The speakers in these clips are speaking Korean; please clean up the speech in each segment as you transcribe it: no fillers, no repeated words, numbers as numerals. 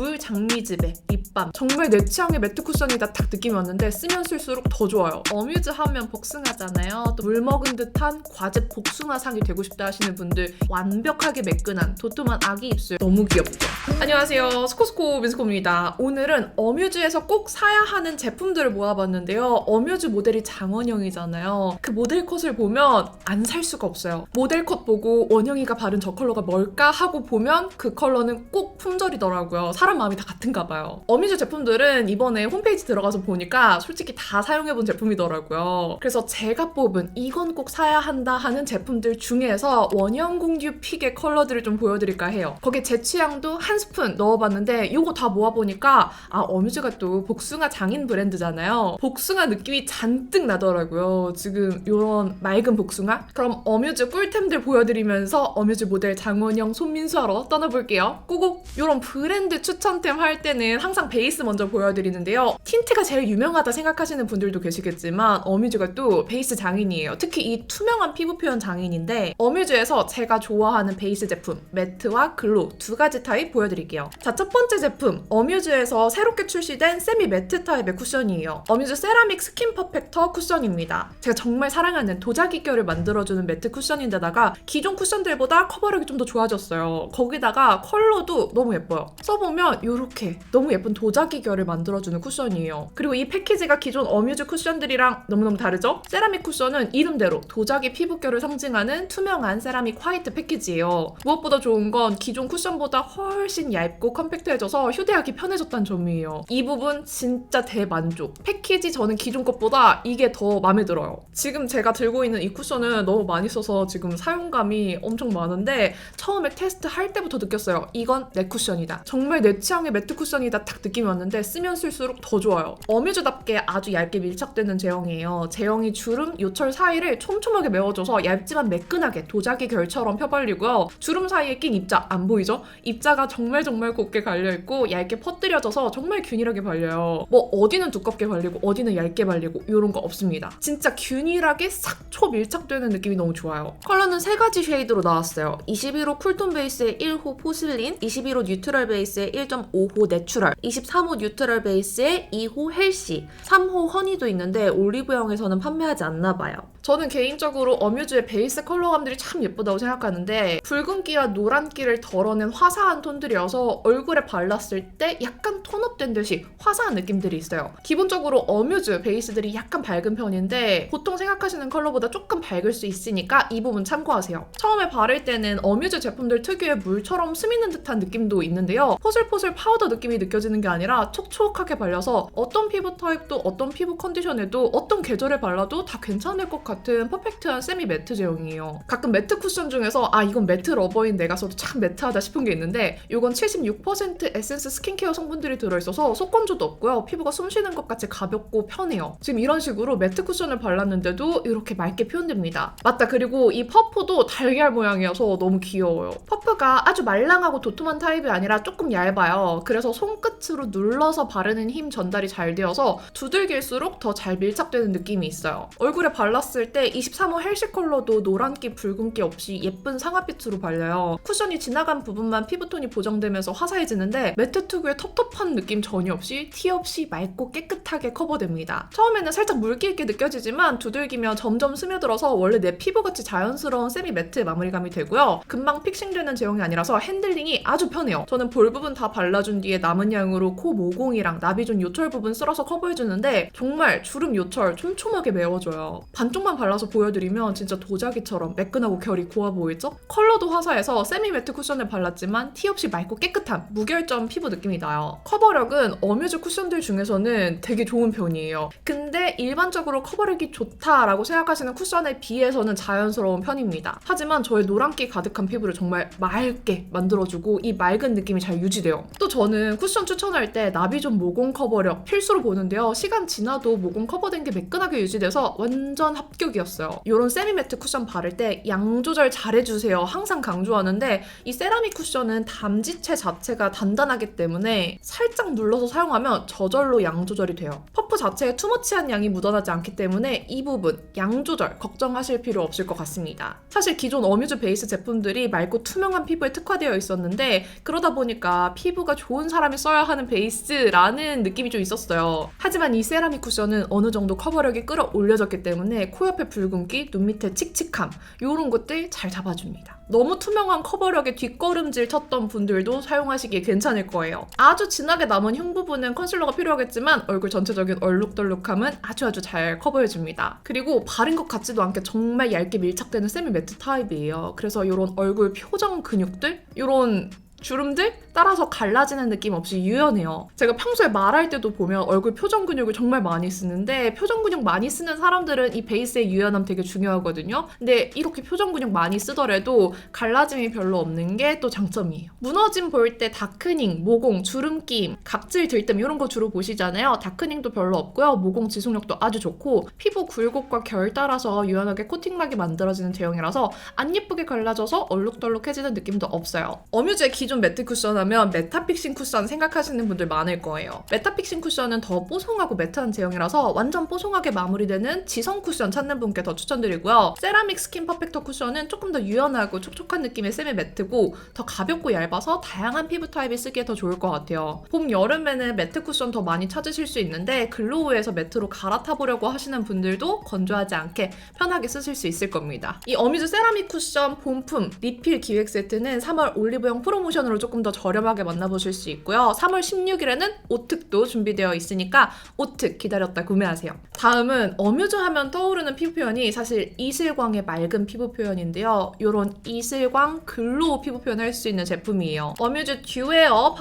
물 장미즙에 립밤. 정말 내 취향의 매트 쿠션이다 딱 느낌이 왔는데 쓰면 쓸수록 더 좋아요. 어뮤즈 하면 복숭아잖아요. 또 물 먹은 듯한 과즙 복숭아상이 되고 싶다 하시는 분들 완벽하게 매끈한 도톰한 아기 입술 너무 귀엽죠? 안녕하세요. 스코스코 민스코입니다. 오늘은 어뮤즈에서 꼭 사야 하는 제품들을 모아봤는데요. 어뮤즈 모델이 장원영이잖아요. 그 모델 컷을 보면 안 살 수가 없어요. 모델 컷 보고 원영이가 바른 저 컬러가 뭘까 하고 보면 그 컬러는 꼭 품절이더라고요. 사람 마음이 다 같은가 봐요. 어뮤즈 제품들은 이번에 홈페이지 들어가서 보니까 솔직히 다 사용해본 제품이더라고요. 그래서 제가 뽑은 이건 꼭 사야 한다 하는 제품들 중에서 원형공주 픽의 컬러들을 좀 보여드릴까 해요. 거기에 제 취향도 한 스푼 넣어봤는데 이거 다 모아보니까 어뮤즈가 또 복숭아 장인 브랜드잖아요. 복숭아 느낌이 잔뜩 나더라고요. 지금 이런 맑은 복숭아? 그럼 어뮤즈 꿀템들 보여드리면서 어뮤즈 모델 장원영, 손민수하러 떠나볼게요. 꼬고! 이런 브랜드 추천템 할 때는 항상 베이스 먼저 보여드리는데요. 틴트가 제일 유명하다 생각하시는 분들도 계시겠지만 어뮤즈가 또 베이스 장인이에요. 특히 이 투명한 피부 표현 장인인데 어뮤즈에서 제가 좋아하는 베이스 제품 매트와 글로우 두 가지 타입 보여드릴게요. 자, 첫 번째 제품 어뮤즈에서 새롭게 출시된 세미 매트 타입의 쿠션이에요. 어뮤즈 세라믹 스킨 퍼펙터 쿠션입니다. 제가 정말 사랑하는 도자기 결을 만들어주는 매트 쿠션인데다가 기존 쿠션들보다 커버력이 좀 더 좋아졌어요. 거기다가 컬러도 너무 예뻐요. 써보면 이렇게 너무 예쁜 도자기 결을 만들어주는 쿠션이에요. 그리고 이 패키지가 기존 어뮤즈 쿠션들이랑 너무너무 다르죠? 세라믹 쿠션은 이름대로 도자기 피부결을 상징하는 투명한 세라믹 화이트 패키지예요. 무엇보다 좋은 건 기존 쿠션보다 훨씬 얇고 컴팩트해져서 휴대하기 편해졌다는 점이에요. 이 부분 진짜 대만족. 패키지 저는 기존 것보다 이게 더 마음에 들어요. 지금 제가 들고 있는 이 쿠션은 너무 많이 써서 지금 사용감이 엄청 많은데 처음에 테스트할 때부터 느꼈어요. 이건 내 쿠션이다. 정말 내 취향의 매트 쿠션이다 딱 느낌이 왔는데 쓰면 쓸수록 더 좋아요. 어뮤즈답게 아주 얇게 밀착되는 제형이에요. 제형이 주름, 요철 사이를 촘촘하게 메워줘서 얇지만 매끈하게 도자기 결처럼 펴발리고요. 주름 사이에 낀 입자 안 보이죠? 입자가 정말 곱게 갈려있고 얇게 퍼뜨려져서 정말 균일하게 발려요. 뭐 어디는 두껍게 발리고 어디는 얇게 발리고 이런 거 없습니다. 진짜 균일하게 싹 초밀착되는 느낌이 너무 좋아요. 컬러는 세 가지 쉐이드로 나왔어요. 21호 쿨톤 베이스의 1호 포슬린, 21호 뉴트럴 베이스의 1.5호 내추럴, 23호 뉴트럴 베이스의 2호 헬시, 3호 허니도 있는데 올리브영에서는 판매하지 않나 봐요. 저는 개인적으로 어뮤즈의 베이스 컬러감들이 참 예쁘다고 생각하는데 붉은기와 노란기를 덜어낸 화사한 톤들이어서 얼굴에 발랐을 때 약간 톤업된 듯이 화사한 느낌들이 있어요. 기본적으로 어뮤즈 베이스들이 약간 밝은 편인데 보통 생각하시는 컬러보다 조금 밝을 수 있으니까 이 부분 참고하세요. 처음에 바를 때는 어뮤즈 제품들 특유의 물처럼 스미는 듯한 느낌도 있는데요. 포슬포슬 파우더 느낌이 느껴지는 게 아니라 촉촉하게 발려서 어떤 피부 타입도 어떤 피부 컨디션에도 어떤 계절에 발라도 다 괜찮을 것 같은 퍼펙트한 세미 매트 제형이에요. 가끔 매트 쿠션 중에서 이건 매트 러버인 내가 써도 참 매트하다 싶은 게 있는데 이건 76% 에센스 스킨케어 성분들이 들어있어서 속건조도 없고요. 피부가 숨쉬는 것 같이 가볍고 편해요. 지금 이런 식으로 매트 쿠션을 발랐는데도 이렇게 맑게 표현됩니다. 맞다, 그리고 이 퍼프도 달걀 모양이어서 너무 귀여워요. 퍼프가 아주 말랑하고 도톰한 타입이 아니라 조금 얇아요. 그래서 손끝으로 눌러서 바르는 힘 전달이 잘 되어서 두들길수록 더 잘 밀착되는 느낌이 있어요. 얼굴에 발랐을 때 23호 헬시 컬러도 노란기, 붉은기 없이 예쁜 상아빛으로 발려요. 쿠션이 지나간 부분만 피부톤이 보정되면서 화사해지는데 매트 특유의 텁텁한 느낌 전혀 없이 티 없이 맑고 깨끗하게 커버됩니다. 처음에는 살짝 물기 있게 느껴지지만 두들기면 점점 스며들어서 원래 내 피부같이 자연스러운 세미 매트 마무리감이 되고요. 금방 픽싱되는 제형이 아니라서 핸들링이 아주 편해요. 저는 볼 부분 다 발라준 뒤에 남은 양으로 코 모공이랑 나비존 요철 부분 쓸어서 커버해주는데 정말 주름 요철 촘촘하게 메워줘요. 반쪽만 발라서 보여드리면 진짜 도자기처럼 매끈하고 결이 고와 보이죠? 컬러도 화사해서 세미 매트 쿠션을 발랐지만 티 없이 맑고 깨끗한 무결점 피부 느낌이 나요. 커버력은 어뮤즈 쿠션들 중에서는 되게 좋은 편이에요. 근데 일반적으로 커버력이 좋다라고 생각하시는 쿠션에 비해서는 자연스러운 편입니다. 하지만 저의 노란기 가득한 피부를 정말 맑게 만들어주고 이 맑은 느낌이 잘 유지돼요. 또 저는 쿠션 추천할 때 나비존 모공 커버력 필수로 보는데요. 시간 지나도 모공 커버된 게 매끈하게 유지돼서 완전 합격이었어요. 이런 세미 매트 쿠션 바를 때 양 조절 잘해주세요. 항상 강조하는데 이 세라믹 쿠션은 담지체 자체가 단단하기 때문에 살짝 눌러서 사용하면 저절로 양 조절이 돼요. 퍼프 자체에 투머치한 양이 묻어나지 않기 때문에 이 부분 양 조절 걱정하실 필요 없을 것 같습니다. 사실 기존 어뮤즈 베이스 제품들이 맑고 투명한 피부에 특화되어 있었는데 그러다 보니까 피부가 좋은 사람이 써야 하는 베이스라는 느낌이 좀 있었어요. 하지만 이 세라믹 쿠션은 어느 정도 커버력이 끌어올려졌기 때문에 코 옆에 붉은기, 눈 밑에 칙칙함 이런 것들 잘 잡아줍니다. 너무 투명한 커버력에 뒷걸음질 쳤던 분들도 사용하시기에 괜찮을 거예요. 아주 진하게 남은 흉 부분은 컨실러가 필요하겠지만 얼굴 전체적인 얼룩덜룩함은 아주 잘 커버해줍니다. 그리고 바른 것 같지도 않게 정말 얇게 밀착되는 세미 매트 타입이에요. 그래서 이런 얼굴 표정 근육들, 이런 주름들 따라서 갈라지는 느낌 없이 유연해요. 제가 평소에 말할 때도 보면 얼굴 표정 근육을 정말 많이 쓰는데 표정 근육 많이 쓰는 사람들은 이 베이스의 유연함 되게 중요하거든요. 근데 이렇게 표정 근육 많이 쓰더라도 갈라짐이 별로 없는 게 또 장점이에요. 무너짐 볼 때 다크닝, 모공, 주름 끼임, 각질 들뜸 이런 거 주로 보시잖아요. 다크닝도 별로 없고요. 모공 지속력도 아주 좋고 피부 굴곡과 결 따라서 유연하게 코팅막이 만들어지는 제형이라서 안 예쁘게 갈라져서 얼룩덜룩해지는 느낌도 없어요. 어뮤즈의 기존 매트 쿠션 하면 메타픽싱 쿠션 생각하시는 분들 많을 거예요. 메타픽싱 쿠션은 더 뽀송하고 매트한 제형이라서 완전 뽀송하게 마무리되는 지성 쿠션 찾는 분께 더 추천드리고요. 세라믹 스킨 퍼펙터 쿠션은 조금 더 유연하고 촉촉한 느낌의 세미 매트고 더 가볍고 얇아서 다양한 피부 타입이 쓰기에 더 좋을 것 같아요. 봄, 여름에는 매트 쿠션 더 많이 찾으실 수 있는데 글로우에서 매트로 갈아타보려고 하시는 분들도 건조하지 않게 편하게 쓰실 수 있을 겁니다. 이 어뮤즈 세라믹 쿠션 본품 리필 기획 세트는 3월 올리브영 프로모션으로 조금 더 저렴하게 만나보실 수 있고요. 3월 16일에는 오특도 준비되어 있으니까 오특 기다렸다 구매하세요. 다음은 어뮤즈 하면 떠오르는 피부 표현이 사실 이슬광의 맑은 피부 표현인데요. 이런 이슬광 글로우 피부 표현을 할 수 있는 제품이에요. 어뮤즈 듀웨어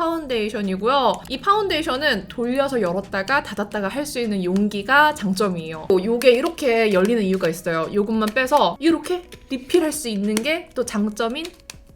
파운데이션이고요. 이 파운데이션은 돌려서 열었다가 닫았다가 할 수 있는 용기가 장점이에요. 요게 이렇게 열리는 이유가 있어요. 요것만 빼서 이렇게 리필할 수 있는 게 또 장점인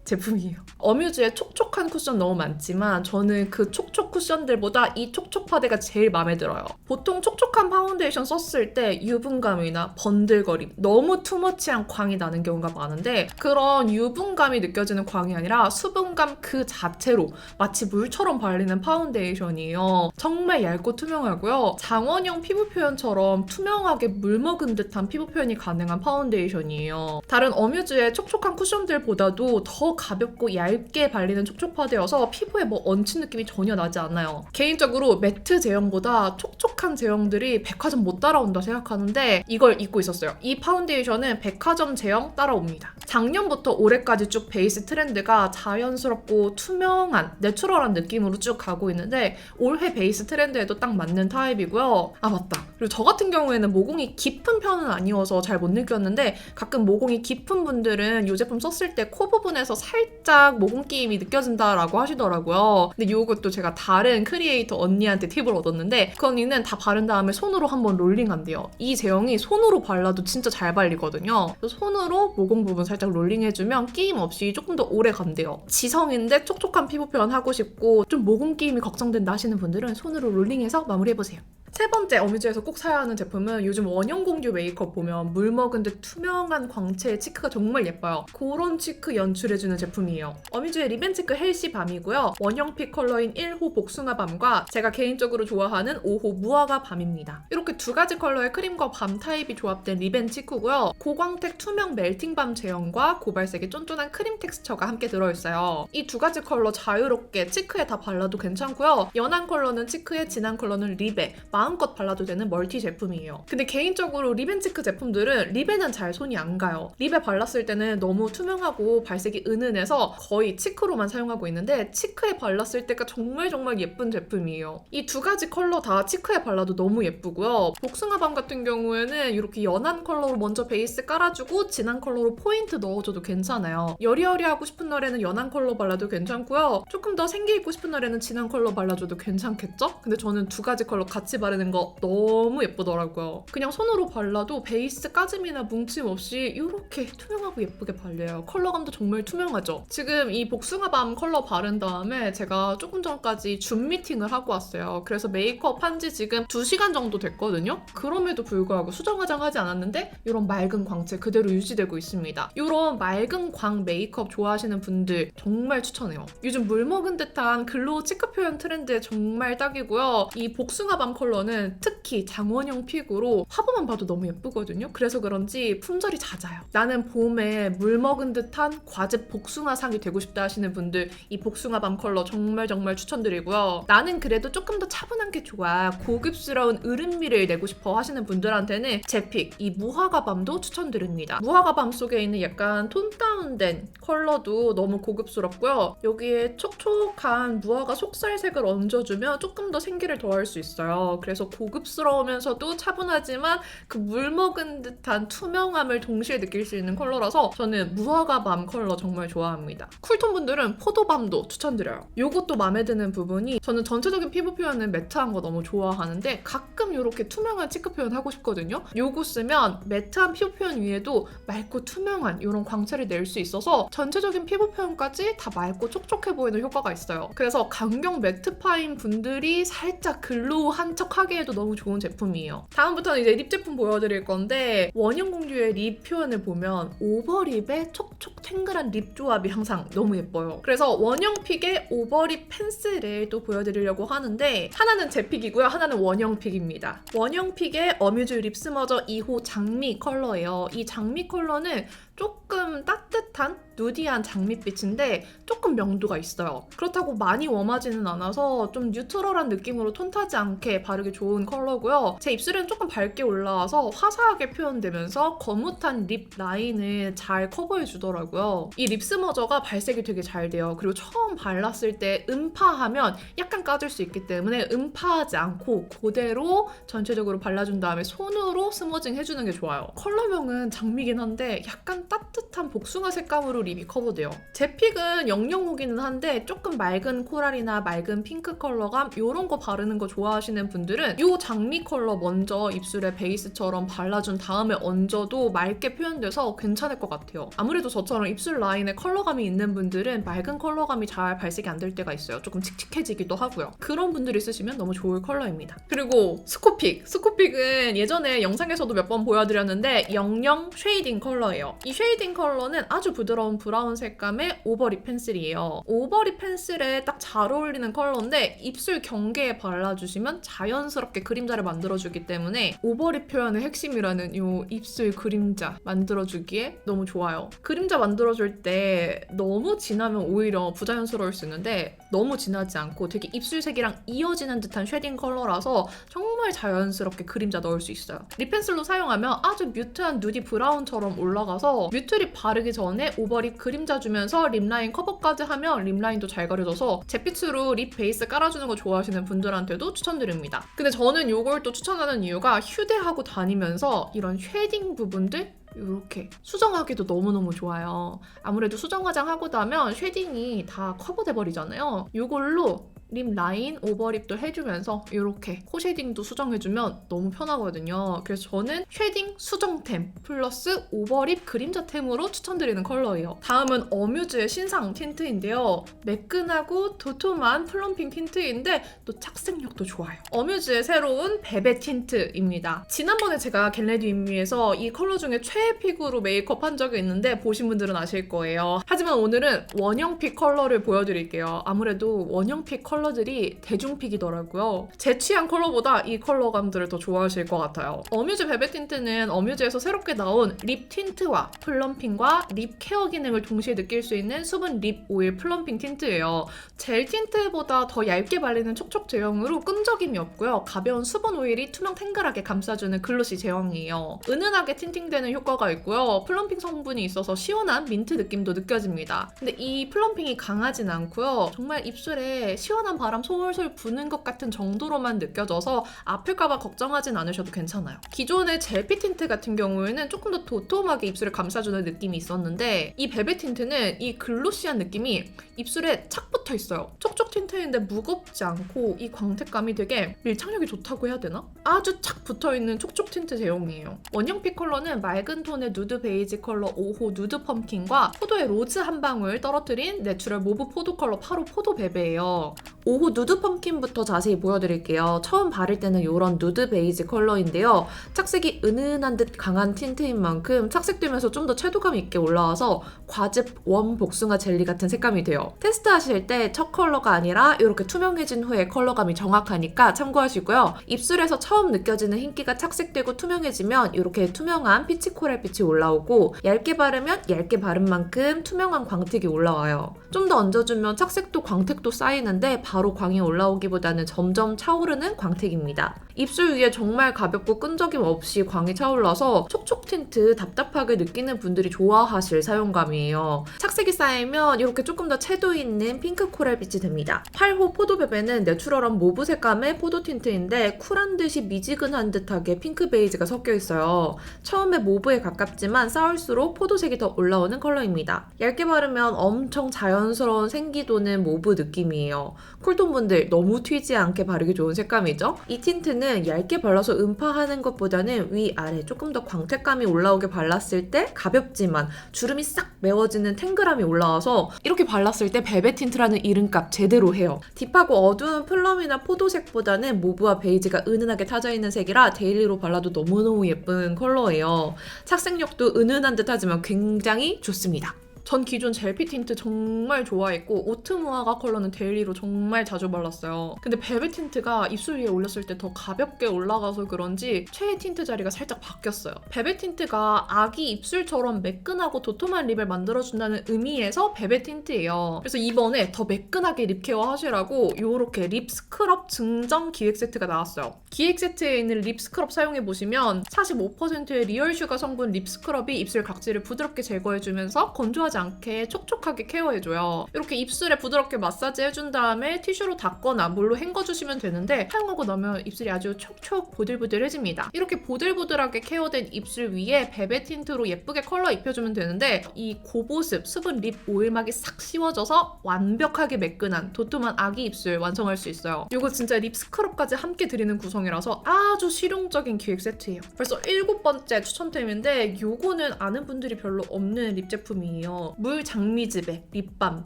제품이에요. 어뮤즈의 촉촉한 쿠션 너무 많지만 저는 그 촉촉 쿠션들보다 이 촉촉파데가 제일 마음에 들어요. 보통 촉촉한 파운데이션 썼을 때 유분감이나 번들거림, 너무 투머치한 광이 나는 경우가 많은데 그런 유분감이 느껴지는 광이 아니라 수분감 그 자체로 마치 물처럼 발리는 파운데이션이에요. 정말 얇고 투명하고요. 장원영 피부 표현처럼 투명하게 물 먹은 듯한 피부 표현이 가능한 파운데이션이에요. 다른 어뮤즈의 촉촉한 쿠션들보다도 더 가볍고 얇게 발리는 촉촉파데여서 피부에 뭐 얹힌 느낌이 전혀 나지 않아요. 개인적으로 매트 제형보다 촉촉한 제형들이 백화점 못 따라온다 생각하는데 이걸 입고 있었어요. 이 파운데이션은 백화점 제형 따라옵니다. 작년부터 올해까지 쭉 베이스 트렌드가 자연스럽고 투명한 내추럴한 느낌으로 쭉 가고 있는데 올해 베이스 트렌드에도 딱 맞는 타입이고요. 아 맞다. 그리고 저 같은 경우에는 모공이 깊은 편은 아니어서 잘 못 느꼈는데 가끔 모공이 깊은 분들은 이 제품 썼을 때 코 부분에서 살짝 모공 끼임이 느껴진다라고 하시더라고요. 근데 이것도 제가 다른 크리에이터 언니한테 팁을 얻었는데 그 언니는 다 바른 다음에 손으로 한번 롤링한대요. 이 제형이 손으로 발라도 진짜 잘 발리거든요. 그래서 손으로 모공 부분 살짝 롤링해주면 끼임 없이 조금 더 오래 간대요. 지성인데 촉촉한 피부 표현 하고 싶고 좀 모공 끼임이 걱정된다 하시는 분들은 손으로 롤링해서 마무리해보세요. 세 번째 어뮤즈에서 꼭 사야 하는 제품은 요즘 원형공주 메이크업 보면 물 먹은 듯 투명한 광채의 치크가 정말 예뻐요. 그런 치크 연출해주는 제품이에요. 어뮤즈의 리벤치크 헬시 밤이고요. 원형픽 컬러인 1호 복숭아 밤과 제가 개인적으로 좋아하는 5호 무화과 밤입니다. 이렇게 두 가지 컬러의 크림과 밤 타입이 조합된 리벤치크고요. 고광택 투명 멜팅 밤 제형과 고발색의 쫀쫀한 크림 텍스처가 함께 들어있어요. 이 두 가지 컬러 자유롭게 치크에 다 발라도 괜찮고요. 연한 컬러는 치크에, 진한 컬러는 립에 마음껏 발라도 되는 멀티 제품이에요. 근데 개인적으로 리벤치크 제품들은 립에는 잘 손이 안 가요. 립에 발랐을 때는 너무 투명하고 발색이 은은해서 거의 치크로만 사용하고 있는데 치크에 발랐을 때가 정말 예쁜 제품이에요. 이 두 가지 컬러 다 치크에 발라도 너무 예쁘고요. 복숭아밤 같은 경우에는 이렇게 연한 컬러로 먼저 베이스 깔아주고 진한 컬러로 포인트 넣어줘도 괜찮아요. 여리여리하고 싶은 날에는 연한 컬러 발라도 괜찮고요. 조금 더 생기 있고 싶은 날에는 진한 컬러 발라줘도 괜찮겠죠? 근데 저는 두 가지 컬러 같이 바르는 거 너무 예쁘더라고요. 그냥 손으로 발라도 베이스 까짐이나 뭉침 없이 이렇게 투명하고 예쁘게 발려요. 컬러감도 정말 투명하죠? 지금 이 복숭아밤 컬러 바른 다음에 제가 조금 전까지 줌 미팅을 하고 왔어요. 그래서 메이크업 한 지 지금 2시간 정도 됐거든요? 그럼에도 불구하고 수정 화장하지 않았는데 이런 맑은 광채 그대로 유지되고 있습니다. 이런 맑은 광 메이크업 좋아하시는 분들 정말 추천해요. 요즘 물 먹은 듯한 글로우 치크 표현 트렌드에 정말 딱이고요. 이 복숭아밤 컬러 저는 특히 장원영 픽으로 화보만 봐도 너무 예쁘거든요. 그래서 그런지 품절이 잦아요. 나는 봄에 물 먹은 듯한 과즙 복숭아상이 되고 싶다 하시는 분들 이 복숭아밤 컬러 정말 추천드리고요. 나는 그래도 조금 더 차분한 게 좋아, 고급스러운 으름미를 내고 싶어 하시는 분들한테는 제 픽 이 무화과밤도 추천드립니다. 무화과밤 속에 있는 약간 톤 다운된 컬러도 너무 고급스럽고요. 여기에 촉촉한 무화과 속살색을 얹어주면 조금 더 생기를 더할 수 있어요. 그래서 고급스러우면서도 차분하지만 그 물 먹은 듯한 투명함을 동시에 느낄 수 있는 컬러라서 저는 무화과밤 컬러 정말 좋아합니다. 쿨톤 분들은 포도밤도 추천드려요. 이것도 마음에 드는 부분이 저는 전체적인 피부 표현은 매트한 거 너무 좋아하는데 가끔 이렇게 투명한 치크 표현 하고 싶거든요. 요거 쓰면 매트한 피부 표현 위에도 맑고 투명한 이런 광채를 낼 수 있어서 전체적인 피부 표현까지 다 맑고 촉촉해 보이는 효과가 있어요. 그래서 강경 매트파인 분들이 살짝 글로우한 척 하게 해도 너무 좋은 제품이에요. 다음부터는 이제 립 제품 보여드릴 건데 원영공주의 립 표현을 보면 오버립에 촉촉 탱글한 립 조합이 항상 너무 예뻐요. 그래서 원영픽의 오버립 펜슬을 또 보여드리려고 하는데 하나는 제 픽이고요. 하나는 원영픽입니다. 원영픽의 어뮤즈 립 스머저 2호 장미 컬러예요. 이 장미 컬러는 조금 따뜻한 누디한 장밋빛인데 조금 명도가 있어요. 그렇다고 많이 웜하지는 않아서 좀 뉴트럴한 느낌으로 톤 타지 않게 바르기 좋은 컬러고요. 제 입술은 조금 밝게 올라와서 화사하게 표현되면서 거뭇한 립 라인을 잘 커버해주더라고요. 이 립 스머저가 발색이 되게 잘 돼요. 그리고 처음 발랐을 때 음파하면 약간 까질 수 있기 때문에 음파하지 않고 그대로 전체적으로 발라준 다음에 손으로 스머징 해주는 게 좋아요. 컬러명은 장미긴 한데 약간 따뜻한 복숭아 색감으로 립이 커버돼요. 제 픽은 영영무기는 한데 조금 맑은 코랄이나 맑은 핑크 컬러감 이런 거 바르는 거 좋아하시는 분들은 이 장미 컬러 먼저 입술에 베이스처럼 발라준 다음에 얹어도 맑게 표현돼서 괜찮을 것 같아요. 아무래도 저처럼 입술 라인에 컬러감이 있는 분들은 맑은 컬러감이 잘 발색이 안 될 때가 있어요. 조금 칙칙해지기도 하고요. 그런 분들이 쓰시면 너무 좋을 컬러입니다. 그리고 스코픽! 스코픽은 예전에 영상에서도 몇 번 보여드렸는데 00 쉐이딩 컬러예요. 이 쉐이딩 컬러는 아주 부드러운 브라운 색감의 오버립 펜슬이에요. 오버립 펜슬에 딱 잘 어울리는 컬러인데 입술 경계에 발라주시면 자연스럽게 그림자를 만들어주기 때문에 오버립 표현의 핵심이라는 이 입술 그림자 만들어주기에 너무 좋아요. 그림자 만들어줄 때 너무 진하면 오히려 부자연스러울 수 있는데 너무 진하지 않고 되게 입술색이랑 이어지는 듯한 쉐딩 컬러라서 정말 자연스럽게 그림자 넣을 수 있어요. 립 펜슬로 사용하면 아주 뮤트한 누디 브라운처럼 올라가서 뮤트립 바르기 전에 오버립 그림자 주면서 립라인 커버까지 하면 립라인도 잘 가려져서 잿빛으로 립 베이스 깔아주는 거 좋아하시는 분들한테도 추천드립니다. 근데 저는 이걸 또 추천하는 이유가 휴대하고 다니면서 이런 쉐딩 부분들 이렇게 수정하기도 너무너무 좋아요. 아무래도 수정 화장하고 나면 쉐딩이 다 커버돼 버리잖아요. 이걸로 립 라인 오버립도 해주면서 이렇게 코 쉐딩도 수정해주면 너무 편하거든요. 그래서 저는 쉐딩 수정템 플러스 오버립 그림자템으로 추천드리는 컬러예요. 다음은 어뮤즈의 신상 틴트인데요. 매끈하고 도톰한 플럼핑 틴트인데 또 착색력도 좋아요. 어뮤즈의 새로운 베베 틴트입니다. 지난번에 제가 겟레디 윈미에서 이 컬러 중에 최애 픽으로 메이크업 한 적이 있는데 보신 분들은 아실 거예요. 하지만 오늘은 원형픽 컬러를 보여드릴게요. 아무래도 원형픽 컬러들이 대중픽이더라고요. 제 취향 컬러보다 이 컬러감들을 더 좋아하실 것 같아요. 어뮤즈 베베 틴트는 어뮤즈에서 새롭게 나온 립 틴트와 플럼핑과 립 케어 기능을 동시에 느낄 수 있는 수분 립 오일 플럼핑 틴트예요. 젤 틴트보다 더 얇게 발리는 촉촉 제형으로 끈적임이 없고요. 가벼운 수분 오일이 투명 탱글하게 감싸주는 글로시 제형이에요. 은은하게 틴팅되는 효과가 있고요. 플럼핑 성분이 있어서 시원한 민트 느낌도 느껴집니다. 근데 이 플럼핑이 강하진 않고요. 정말 입술에 시원한 바람 솔솔 부는 것 같은 정도로만 느껴져서 아플까봐 걱정하진 않으셔도 괜찮아요. 기존의 젤피 틴트 같은 경우에는 조금 더 도톰하게 입술을 감싸주는 느낌이 있었는데 이 베베 틴트는 이 글로시한 느낌이 입술에 착 붙어 있어요. 촉촉 틴트인데 무겁지 않고 이 광택감이 되게 밀착력이 좋다고 해야 되나? 아주 착 붙어있는 촉촉 틴트 제형이에요. 원형픽 컬러는 맑은 톤의 누드 베이지 컬러 5호 누드 펌킨과 포도의 로즈 한 방울 떨어뜨린 내추럴 모브 포도 컬러 8호 포도 베베예요. 오후 누드 펌킨부터 자세히 보여드릴게요. 처음 바를 때는 이런 누드 베이지 컬러인데요. 착색이 은은한 듯 강한 틴트인 만큼 착색되면서 좀 더 채도감 있게 올라와서 과즙 원 복숭아 젤리 같은 색감이 돼요. 테스트하실 때 첫 컬러가 아니라 이렇게 투명해진 후에 컬러감이 정확하니까 참고하시고요. 입술에서 처음 느껴지는 흰기가 착색되고 투명해지면 이렇게 투명한 피치 코랄빛이 올라오고 얇게 바르면 얇게 바른 만큼 투명한 광택이 올라와요. 좀 더 얹어주면 착색도 광택도 쌓이는데 바로 광이 올라오기보다는 점점 차오르는 광택입니다. 입술 위에 정말 가볍고 끈적임 없이 광이 차올라서 촉촉 틴트 답답하게 느끼는 분들이 좋아하실 사용감이에요. 착색이 쌓이면 이렇게 조금 더 채도 있는 핑크 코랄빛이 됩니다. 8호 포도베베는 내추럴한 모브 색감의 포도 틴트인데 쿨한 듯이 미지근한 듯하게 핑크 베이지가 섞여 있어요. 처음에 모브에 가깝지만 쌓을수록 포도색이 더 올라오는 컬러입니다. 얇게 바르면 엄청 자연스러운 생기 도는 모브 느낌이에요. 쿨톤 분들 너무 튀지 않게 바르기 좋은 색감이죠? 이 틴트는 얇게 발라서 음파하는 것보다는 위아래 조금 더 광택감이 올라오게 발랐을 때 가볍지만 주름이 싹 메워지는 탱글함이 올라와서 이렇게 발랐을 때 벨벳 틴트라는 이름값 제대로 해요. 딥하고 어두운 플럼이나 포도색보다는 모브와 베이지가 은은하게 타져있는 색이라 데일리로 발라도 너무너무 예쁜 컬러예요. 착색력도 은은한 듯 하지만 굉장히 좋습니다. 전 기존 젤피 틴트 정말 좋아했고 오트무화과 컬러는 데일리로 정말 자주 발랐어요. 근데 벨벳 틴트가 입술 위에 올렸을 때 더 가볍게 올라가서 그런지 최애 틴트 자리가 살짝 바뀌었어요. 벨벳 틴트가 아기 입술처럼 매끈하고 도톰한 립을 만들어준다는 의미에서 벨벳 틴트예요. 그래서 이번에 더 매끈하게 립 케어 하시라고 이렇게 립 스크럽 증정 기획 세트가 나왔어요. 기획 세트에 있는 립 스크럽 사용해보시면 45%의 리얼 슈가 성분 립 스크럽이 입술 각질을 부드럽게 제거해주면서 건조하지 않게 촉촉하게 케어해줘요. 이렇게 입술에 부드럽게 마사지 해준 다음에 티슈로 닦거나 물로 헹궈주시면 되는데 사용하고 나면 입술이 아주 촉촉 보들보들해집니다. 이렇게 보들보들하게 케어된 입술 위에 벨벳 틴트로 예쁘게 컬러 입혀주면 되는데 이 고보습 수분 립 오일막이 싹 씌워져서 완벽하게 매끈한 도톰한 아기 입술 완성할 수 있어요. 이거 진짜 립 스크럽까지 함께 드리는 구성이라서 아주 실용적인 기획 세트예요. 벌써 7번째 추천템인데 이거는 아는 분들이 별로 없는 립 제품이에요. 물 장미즙의 립밤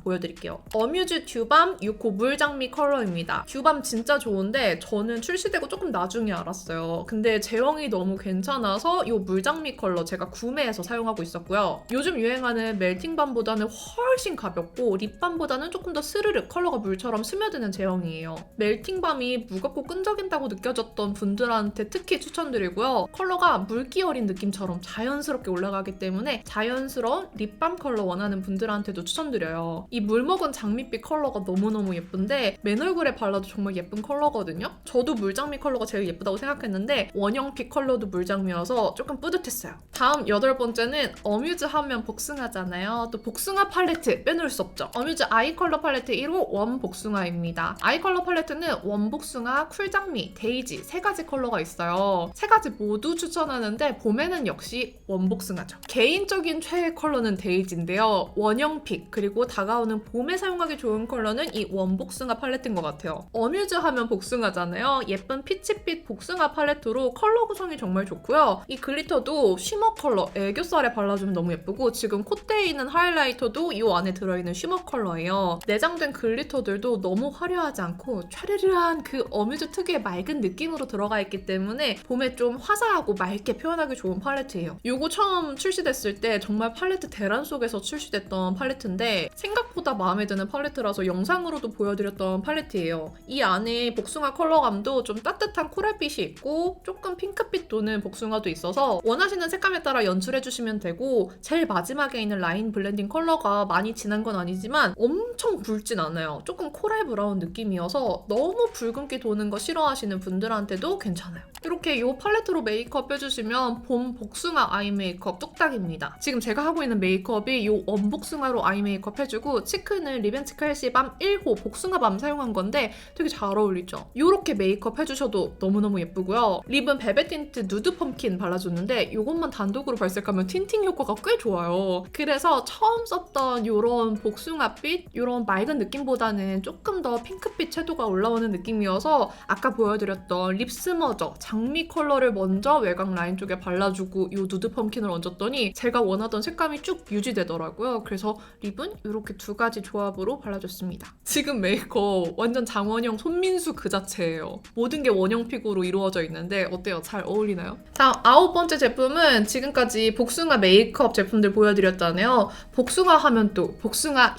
보여드릴게요. 어뮤즈 듀밤 6호 물 장미 컬러입니다. 듀밤 진짜 좋은데 저는 출시되고 조금 나중에 알았어요. 근데 제형이 너무 괜찮아서 이 물 장미 컬러 제가 구매해서 사용하고 있었고요. 요즘 유행하는 멜팅밤보다는 훨씬 가볍고 립밤보다는 조금 더 스르륵 컬러가 물처럼 스며드는 제형이에요. 멜팅밤이 무겁고 끈적인다고 느껴졌던 분들한테 특히 추천드리고요. 컬러가 물기 어린 느낌처럼 자연스럽게 올라가기 때문에 자연스러운 립밤 컬러 원하는 분들한테도 추천드려요. 이 물먹은 장미빛 컬러가 너무너무 예쁜데 맨 얼굴에 발라도 정말 예쁜 컬러거든요. 저도 물장미 컬러가 제일 예쁘다고 생각했는데 원형빛 컬러도 물장미여서 조금 뿌듯했어요. 다음 8번째는 어뮤즈 하면 복숭아잖아요. 또 복숭아 팔레트 빼놓을 수 없죠. 어뮤즈 아이 컬러 팔레트 1호 원 복숭아입니다. 아이 컬러 팔레트는 원 복숭아, 쿨장미, 데이지 3가지 컬러가 있어요. 3가지 모두 추천하는데 봄에는 역시 원 복숭아죠. 개인적인 최애 컬러는 데이지인데요. 원형픽 그리고 다가오는 봄에 사용하기 좋은 컬러는 이 원복숭아 팔레트인 것 같아요. 어뮤즈 하면 복숭아잖아요. 예쁜 피치빛 복숭아 팔레트로 컬러 구성이 정말 좋고요. 이 글리터도 쉬머 컬러 애교살에 발라주면 너무 예쁘고 지금 콧대에 있는 하이라이터도 이 안에 들어있는 쉬머 컬러예요. 내장된 글리터들도 너무 화려하지 않고 촤르르한 그 어뮤즈 특유의 맑은 느낌으로 들어가 있기 때문에 봄에 좀 화사하고 맑게 표현하기 좋은 팔레트예요. 이거 처음 출시됐을 때 정말 팔레트 대란 속에서 출시됐던 팔레트인데 생각보다 마음에 드는 팔레트라서 영상으로도 보여드렸던 팔레트예요. 이 안에 복숭아 컬러감도 좀 따뜻한 코랄빛이 있고 조금 핑크빛 도는 복숭아도 있어서 원하시는 색감에 따라 연출해주시면 되고 제일 마지막에 있는 라인 블렌딩 컬러가 많이 진한 건 아니지만 엄청 붉진 않아요. 조금 코랄 브라운 느낌이어서 너무 붉은기 도는 거 싫어하시는 분들한테도 괜찮아요. 이렇게 이 팔레트로 메이크업 해주시면 봄 복숭아 아이 메이크업 뚝딱입니다. 지금 제가 하고 있는 메이크업이 이 원복숭아로 아이 메이크업 해주고 치크는 리벤치크 헬시밤 1호 복숭아밤 사용한 건데 되게 잘 어울리죠? 이렇게 메이크업 해주셔도 너무너무 예쁘고요. 립은 벨벳 틴트 누드 펌킨 발라줬는데 이것만 단독으로 발색하면 틴팅 효과가 꽤 좋아요. 그래서 처음 썼던 이런 복숭아빛, 이런 맑은 느낌보다는 조금 더 핑크빛 채도가 올라오는 느낌이어서 아까 보여드렸던 립 스머저 장미 컬러를 먼저 외곽 라인 쪽에 발라주고 이 누드 펌킨을 얹었더니 제가 원하던 색감이 쭉 유지되더라고요. 느껴지더라고요. 그래서 립은 이렇게 두 가지 조합으로 발라줬습니다. 지금 메이크업 완전 장원영, 손민수 그 자체예요. 모든 게 원형픽으로 이루어져 있는데 어때요? 잘 어울리나요? 다음 9번째 제품은 지금까지 복숭아 메이크업 제품들 보여드렸잖아요. 복숭아 하면 또 복숭아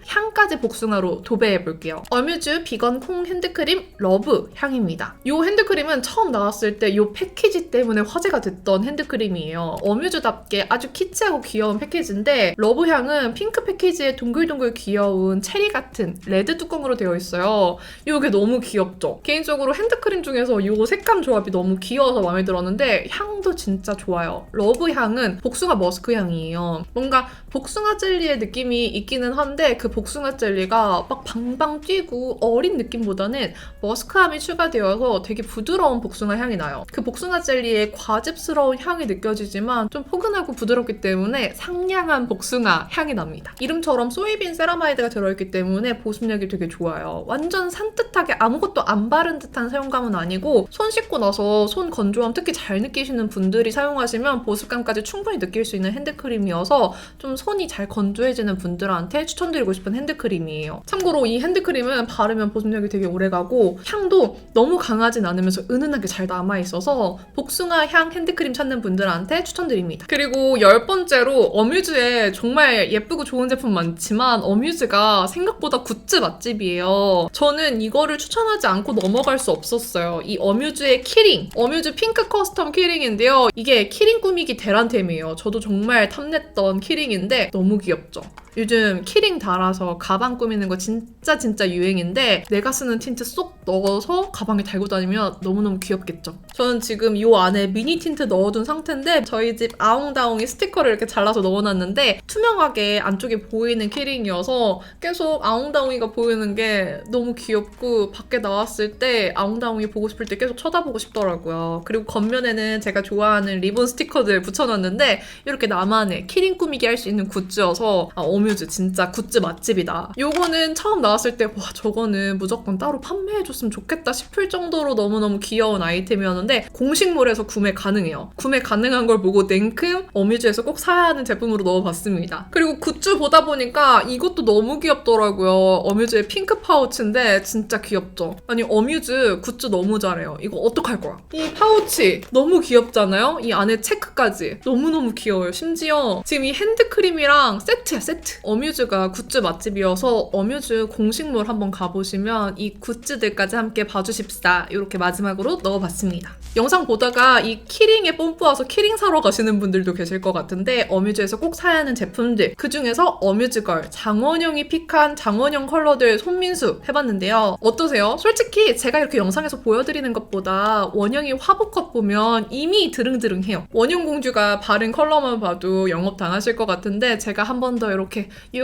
향까지 복숭아로 도배해볼게요. 어뮤즈 비건 콩 핸드크림 러브 향입니다. 이 핸드크림은 처음 나왔을 때 이 패키지 때문에 화제가 됐던 핸드크림이에요. 어뮤즈답게 아주 키치하고 귀여운 패키지인데 러브 향은 핑크 패키지에 동글동글 귀여운 체리 같은 레드 뚜껑으로 되어 있어요. 이게 너무 귀엽죠? 개인적으로 핸드크림 중에서 이 색감 조합이 너무 귀여워서 마음에 들었는데 향도 진짜 좋아요. 러브 향은 복숭아 머스크 향이에요. 뭔가 복숭아 젤리의 느낌이 있기는 한데 그 복숭아 젤리가 막 방방 뛰고 어린 느낌보다는 머스크함이 추가되어서 되게 부드러운 복숭아 향이 나요. 그 복숭아 젤리의 과즙스러운 향이 느껴지지만 좀 포근하고 부드럽기 때문에 상냥한 복숭아 향이 납니다. 이름처럼 소이빈 세라마이드가 들어있기 때문에 보습력이 되게 좋아요. 완전 산뜻하게 아무것도 안 바른 듯한 사용감은 아니고 손 씻고 나서 손 건조함 특히 잘 느끼시는 분들이 사용하시면 보습감까지 충분히 느낄 수 있는 핸드크림이어서 좀 손이 잘 건조해지는 분들한테 추천드리고 싶은 핸드크림이에요. 참고로 이 핸드크림은 바르면 보습력이 되게 오래가고 향도 너무 강하진 않으면서 은은하게 잘 남아있어서 복숭아 향 핸드크림 찾는 분들한테 추천드립니다. 그리고 10번째로 어뮤즈에 정말 예쁘고 좋은 제품 많지만 어뮤즈가 생각보다 굿즈 맛집이에요. 저는 이거를 추천하지 않고 넘어갈 수 없었어요. 이 어뮤즈의 키링, 어뮤즈 핑크 커스텀 키링인데요. 이게 키링 꾸미기 대란템이에요. 저도 정말 탐냈던 키링인데 너무 귀엽죠? 요즘 키링 달아서 가방 꾸미는 거 진짜 유행인데 내가 쓰는 틴트 쏙 넣어서 가방에 달고 다니면 너무너무 귀엽겠죠? 저는 지금 이 안에 미니 틴트 넣어둔 상태인데 저희 집 아웅다웅이 스티커를 이렇게 잘라서 넣어놨는데 투명하게 안쪽에 보이는 키링이어서 계속 아웅다웅이가 보이는 게 너무 귀엽고 밖에 나왔을 때 아웅다웅이 보고 싶을 때 계속 쳐다보고 싶더라고요. 그리고 겉면에는 제가 좋아하는 리본 스티커들 붙여놨는데 이렇게 나만의 키링 꾸미기 할 수 있는 굿즈여서 어뮤즈 진짜 굿즈 맛집이다. 요거는 처음 나왔을 때 와 저거는 무조건 따로 판매해줬으면 좋겠다 싶을 정도로 너무너무 귀여운 아이템이었는데 공식몰에서 구매 가능해요. 구매 가능한 걸 보고 냉큼 어뮤즈에서 꼭 사야 하는 제품으로 넣어봤습니다. 그리고 굿즈 보다 보니까 이것도 너무 귀엽더라고요. 어뮤즈의 핑크 파우치인데 진짜 귀엽죠? 아니 어뮤즈 굿즈 너무 잘해요. 이거 어떡할 거야? 이 파우치 너무 귀엽잖아요? 이 안에 체크까지 너무너무 귀여워요. 심지어 지금 이 핸드크림이랑 세트야 세트. 어뮤즈가 굿즈 맛집이어서 어뮤즈 공식몰 한번 가보시면 이 굿즈들까지 함께 봐주십사. 이렇게 마지막으로 넣어봤습니다. 영상 보다가 이 키링에 뽐뿌와서 키링 사러 가시는 분들도 계실 것 같은데 어뮤즈에서 꼭 사야 하는 제품들 그 중에서 어뮤즈걸 장원영이 픽한 장원영 컬러들 손민수 해봤는데요. 어떠세요? 솔직히 제가 이렇게 영상에서 보여드리는 것보다 원영이 화보컷 보면 이미 드릉드릉해요. 원영공주가 바른 컬러만 봐도 영업 당하실 것 같은데 제가 한 번 더 이렇게 이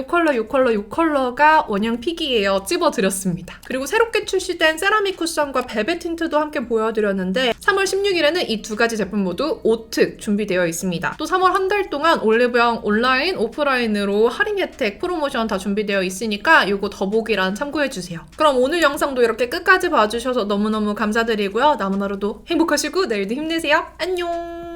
컬러가 원영 픽이에요. 찝어드렸습니다. 그리고 새롭게 출시된 세라믹 쿠션과 벨벳 틴트도 함께 보여드렸는데 3월 16일에는 이 두 가지 제품 모두 오특 준비되어 있습니다. 또 3월 한 달 동안 올리브영 온라인, 오프라인으로 할인 혜택, 프로모션 다 준비되어 있으니까 이거 더보기란 참고해주세요. 그럼 오늘 영상도 이렇게 끝까지 봐주셔서 너무너무 감사드리고요. 남은 하루도 행복하시고 내일도 힘내세요. 안녕!